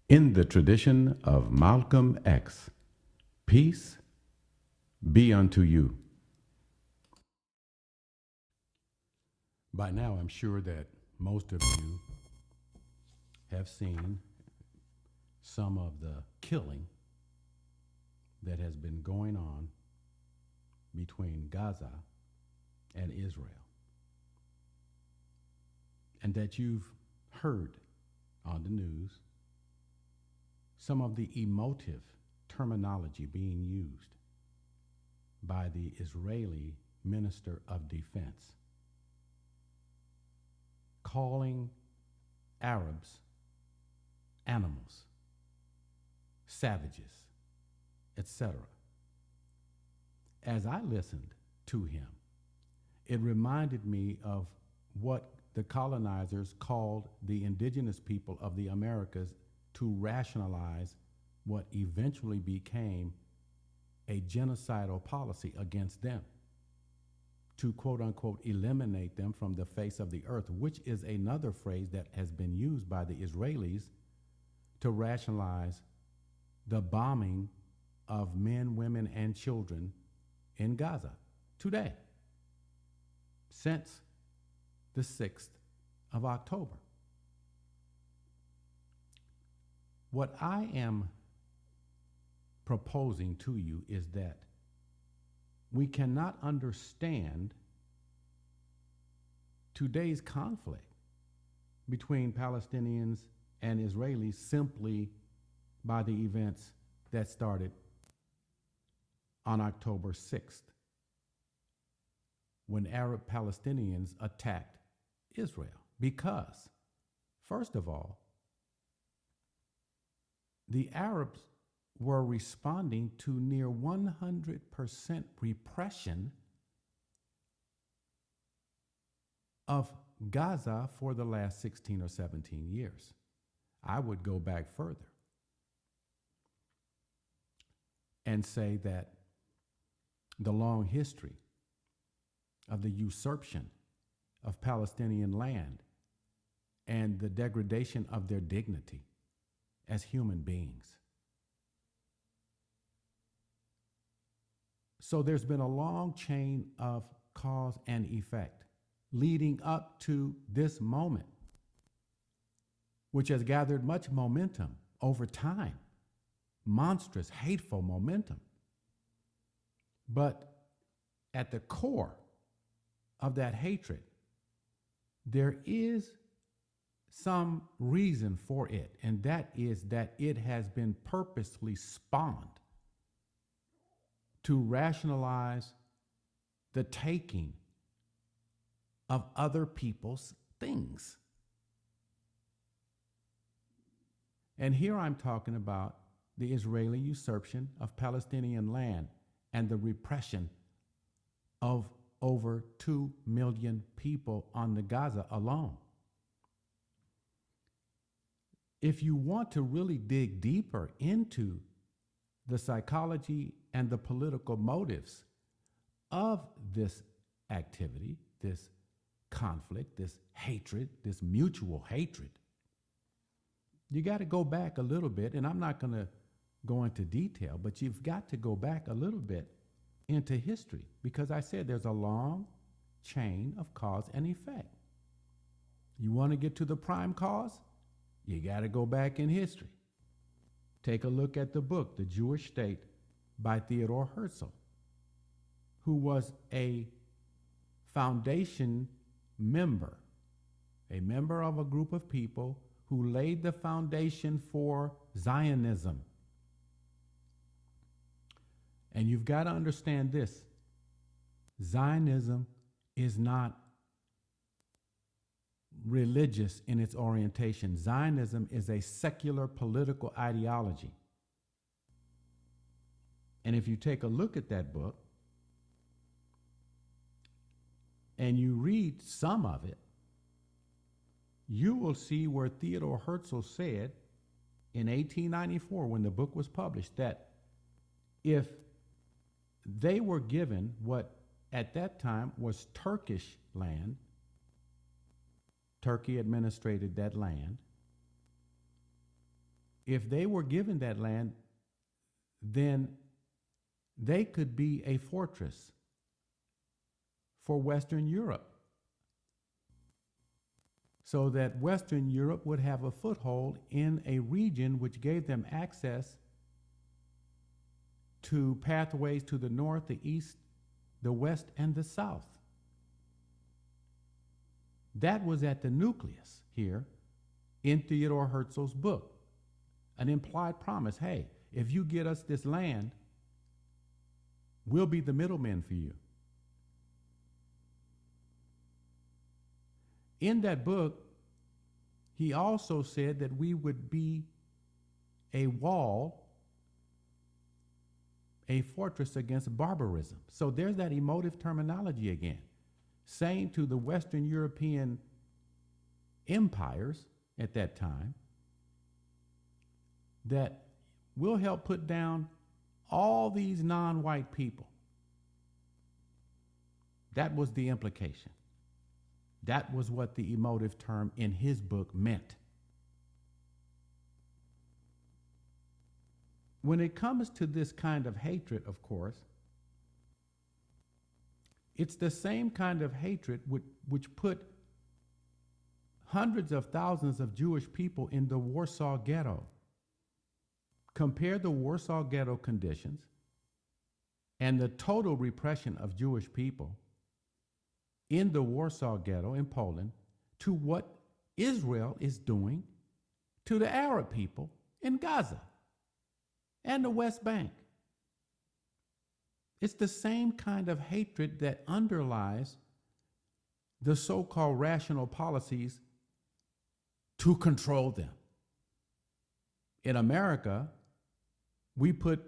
In the tradition of Malcolm X, peace be unto you. By now, I'm sure that most of you have seen some of the killing that has been going on between Gaza and Israel, and that you've heard on the news some of the emotive terminology being used by the Israeli Minister of Defense, calling Arabs animals, savages, etc. As I listened to him, it reminded me of what the colonizers called the indigenous people of the Americas to rationalize what eventually became a genocidal policy against them, to quote unquote eliminate them from the face of the earth, which is another phrase that has been used by the Israelis to rationalize the bombing of men, women, and children in Gaza today, since the 6th of October. What I am proposing to you is that we cannot understand today's conflict between Palestinians and Israelis simply by the events that started on October 6th, when Arab Palestinians attacked Israel. Because, first of all, the Arabs were responding to near 100% repression of Gaza for the last 16 or 17 years. I would go back further and say that the long history of the usurpation of Palestinian land and the degradation of their dignity as human beings. So there's been a long chain of cause and effect leading up to this moment, which has gathered much momentum over time, monstrous, hateful momentum. But at the core of that hatred, there is some reason for it, and that is that it has been purposely spawned to rationalize the taking of other people's things. And here I'm talking about the Israeli usurpation of Palestinian land and the repression of over 2 million people on the Gaza alone. If you want to really dig deeper into the psychology and the political motives of this activity, this conflict, this hatred, this mutual hatred, you got to go back a little bit, and I'm not going to go into detail, but you've got to go back a little bit into history, because I said there's a long chain of cause and effect. You want to get to the prime cause? You got to go back in history. Take a look at the book, The Jewish State, by Theodore Herzl, who was a foundation member, a member of a group of people who laid the foundation for Zionism. And you've got to understand this: Zionism is not religious in its orientation. Zionism is a secular political ideology. And if you take a look at that book and you read some of it, you will see where Theodore Herzl said in 1894, when the book was published, that if they were given what at that time was Turkish land, Turkey administrated that land, if they were given that land, then they could be a fortress for Western Europe, so that Western Europe would have a foothold in a region which gave them access to pathways to the north, the east, the west, and the south. That was at the nucleus here in Theodore Herzl's book, an implied promise. Hey, if you get us this land, we'll be the middlemen for you. In that book, he also said that we would be a wall, a fortress against barbarism. So there's that emotive terminology again, saying to the Western European empires at that time that we'll help put down all these non-white people. That was the implication. That was what the emotive term in his book meant. When it comes to this kind of hatred, of course, it's the same kind of hatred which put hundreds of thousands of Jewish people in the Warsaw Ghetto. Compare the Warsaw Ghetto conditions and the total repression of Jewish people in the Warsaw Ghetto in Poland to what Israel is doing to the Arab people in Gaza and the West Bank. It's the same kind of hatred that underlies the so-called rational policies to control them. In America, we put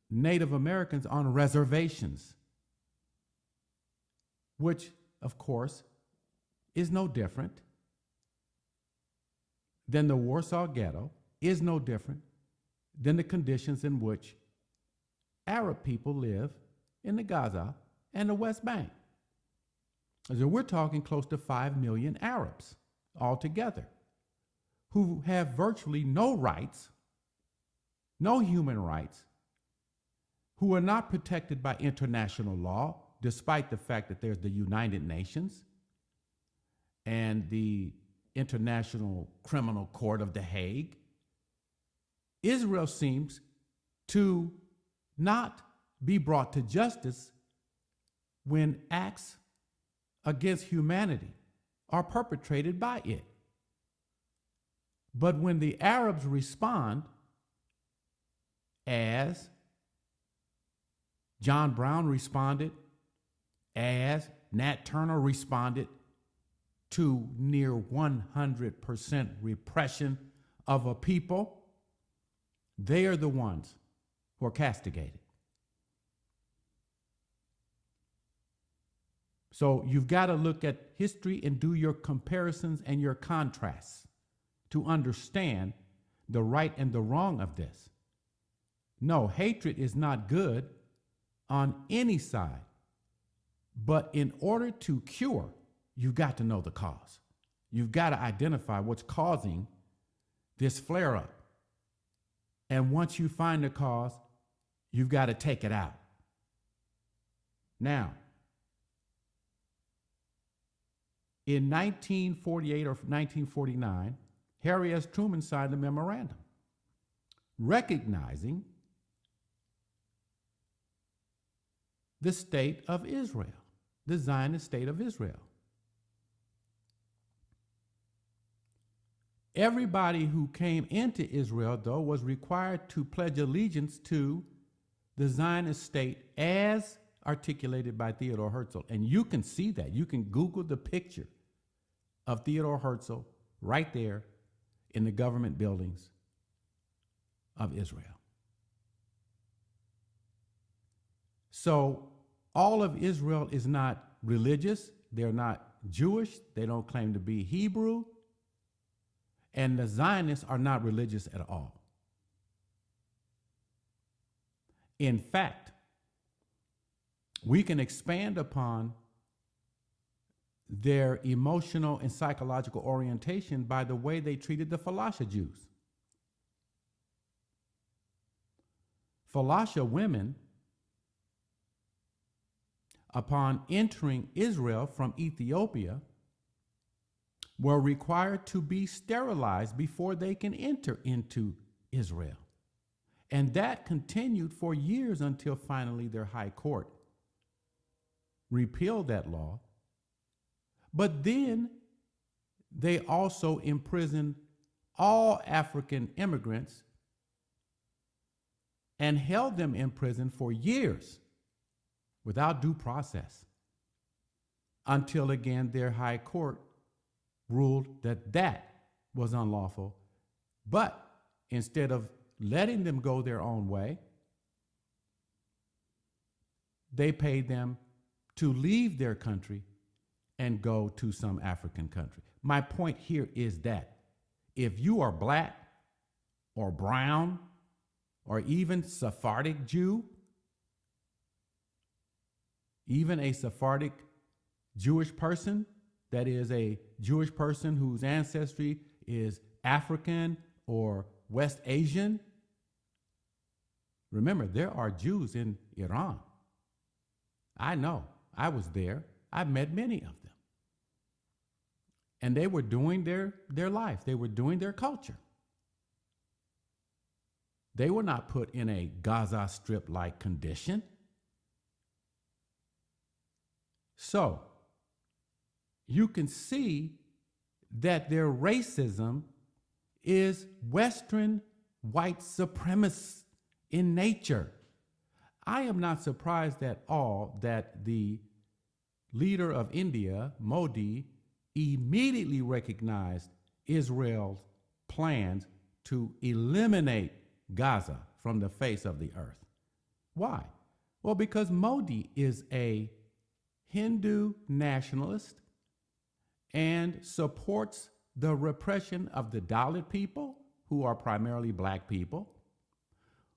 Native Americans on reservations, which, of course, is no different than the Warsaw Ghetto, is no different than the conditions in which Arab people live in the Gaza and the West Bank. So we're talking close to 5 million Arabs altogether who have virtually no rights, no human rights, who are not protected by international law, despite the fact that there's the United Nations and the International Criminal Court of The Hague. Israel seems to not be brought to justice when acts against humanity are perpetrated by it. But when the Arabs respond, as John Brown responded, as Nat Turner responded to near 100% repression of a people, they are the ones who are castigated. So you've got to look at history and do your comparisons and your contrasts to understand the right and the wrong of this. No, hatred is not good on any side. But in order to cure, you've got to know the cause. You've got to identify what's causing this flare-up. And once you find the cause, you've got to take it out. Now, in 1948 or 1949, Harry S. Truman signed a memorandum recognizing the state of Israel, the Zionist state of Israel. Everybody who came into Israel, though, was required to pledge allegiance to the Zionist state as articulated by Theodore Herzl. And you can see that. You can Google the picture of Theodore Herzl right there in the government buildings of Israel. So all of Israel is not religious. They're not Jewish. They don't claim to be Hebrew. And the Zionists are not religious at all. In fact, we can expand upon their emotional and psychological orientation by the way they treated the Falasha Jews. Falasha women, upon entering Israel from Ethiopia, were required to be sterilized before they can enter into Israel. And that continued for years until finally their high court repealed that law. But then they also imprisoned all African immigrants and held them in prison for years without due process, until again their high court ruled that that was unlawful. But instead of letting them go their own way, they paid them to leave their country and go to some African country. My point here is that if you are black or brown or even Sephardic Jew, even a Sephardic Jewish person, that is a Jewish person whose ancestry is African or West Asian. Remember, there are Jews in Iran. I know. I was there. I met many of them. And they were doing their life. They were doing their culture. They were not put in a Gaza Strip-like condition. So, you can see that their racism is Western white supremacist in nature. I am not surprised at all that the leader of India, Modi, immediately recognized Israel's plans to eliminate Gaza from the face of the earth. Why? Well, because Modi is a Hindu nationalist and supports the repression of the Dalit people, who are primarily black people,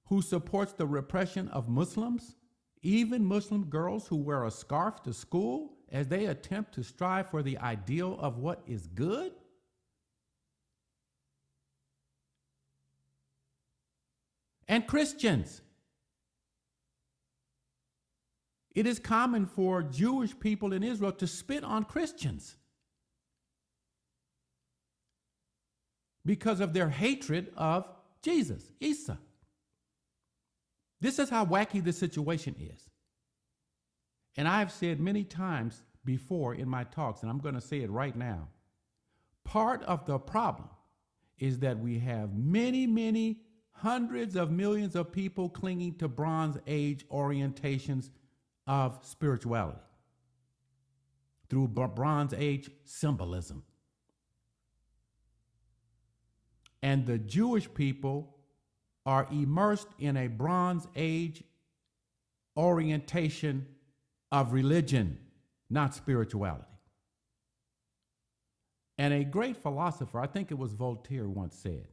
who supports the repression of Muslims, even Muslim girls who wear a scarf to school as they attempt to strive for the ideal of what is good. And Christians. It is common for Jewish people in Israel to spit on Christians because of their hatred of Jesus, Isa. This is how wacky the situation is. And I've said many times before in my talks, and I'm going to say it right now, part of the problem is that we have many, many hundreds of millions of people clinging to Bronze Age orientations of spirituality through Bronze Age symbolism. And the Jewish people are immersed in a Bronze Age orientation of religion, not spirituality. And a great philosopher, I think it was Voltaire, once said,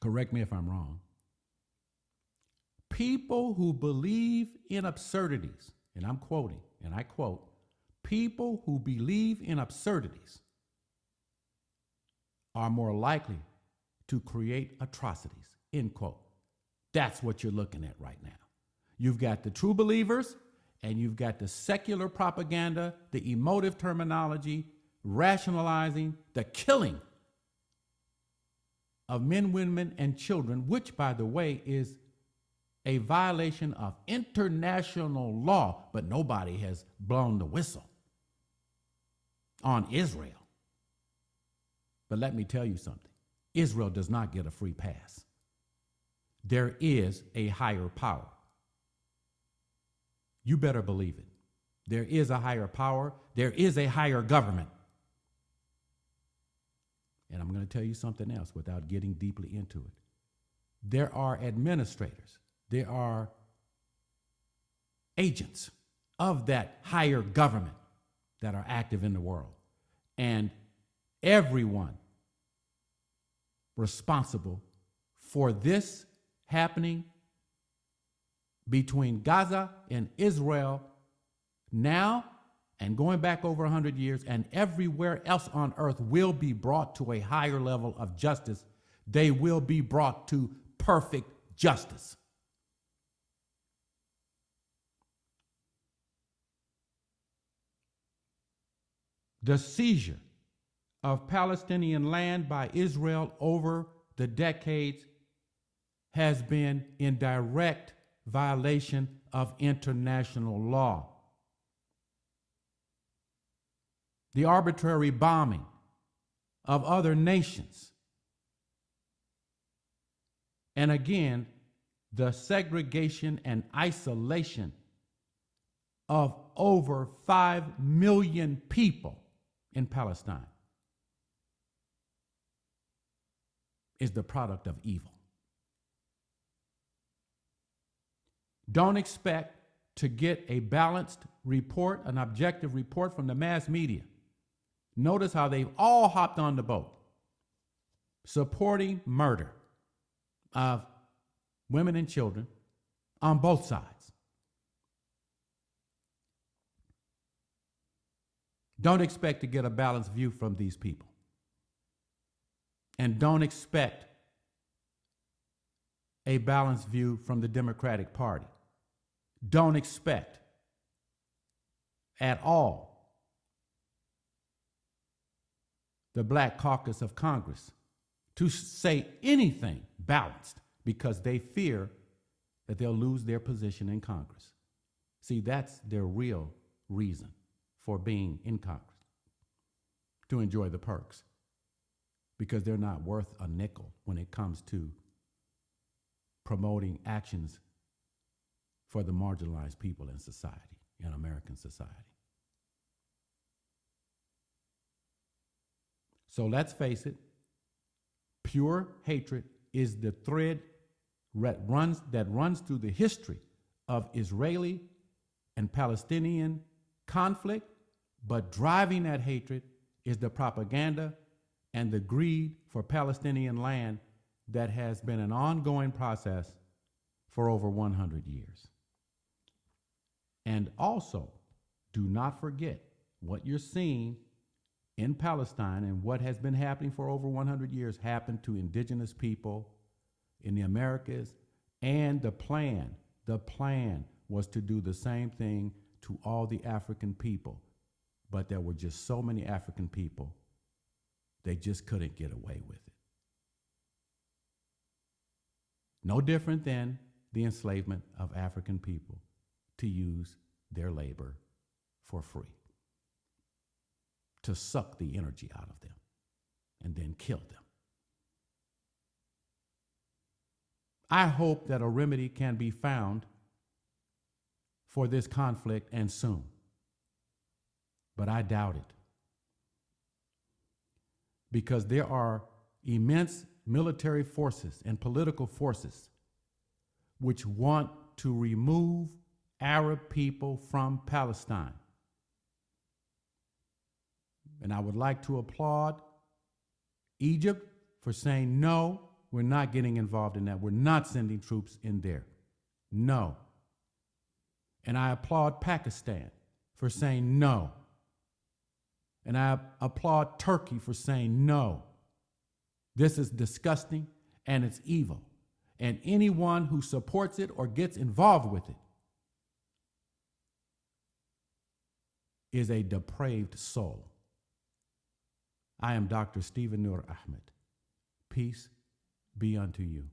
correct me if I'm wrong, people who believe in absurdities, and I'm quoting, and I quote, people who believe in absurdities are more likely to create atrocities, end quote. That's what you're looking at right now. You've got the true believers, and you've got the secular propaganda, the emotive terminology, rationalizing the killing of men, women, and children, which, by the way, is a violation of international law, but nobody has blown the whistle on Israel. But let me tell you something. Israel does not get a free pass. There is a higher power. You better believe it. There is a higher power. There is a higher government. And I'm going to tell you something else without getting deeply into it. There are administrators. There are agents of that higher government that are active in the world. And everyone responsible for this happening between Gaza and Israel now and going back over 100 years and everywhere else on earth will be brought to a higher level of justice. They will be brought to perfect justice. The seizure of Palestinian land by Israel over the decades has been in direct violation of international law. The arbitrary bombing of other nations, and again, the segregation and isolation of over 5 million people in Palestine is the product of evil. Don't expect to get a balanced report, an objective report from the mass media. Notice how they've all hopped on the boat, supporting murder of women and children on both sides. Don't expect to get a balanced view from these people. And don't expect a balanced view from the Democratic Party. Don't expect at all the Black Caucus of Congress to say anything balanced, because they fear that they'll lose their position in Congress. See, that's their real reason for being in Congress, to enjoy the perks, because they're not worth a nickel when it comes to promoting actions for the marginalized people in society, in American society. So let's face it, pure hatred is the thread that runs through the history of Israeli and Palestinian conflict, but driving that hatred is the propaganda and the greed for Palestinian land that has been an ongoing process for over 100 years. And also, do not forget what you're seeing in Palestine and what has been happening for over 100 years happened to indigenous people in the Americas, and the plan was to do the same thing to all the African people. But there were just so many African people, they just couldn't get away with it. No different than the enslavement of African people to use their labor for free, to suck the energy out of them and then kill them. I hope that a remedy can be found for this conflict, and soon. But I doubt it, because there are immense military forces and political forces which want to remove Arab people from Palestine. And I would like to applaud Egypt for saying, no, we're not getting involved in that. We're not sending troops in there. No. And I applaud Pakistan for saying no. And I applaud Turkey for saying no. This is disgusting and it's evil. And anyone who supports it or gets involved with it is a depraved soul. I am Dr. Stephen Nur Ahmed. Peace be unto you.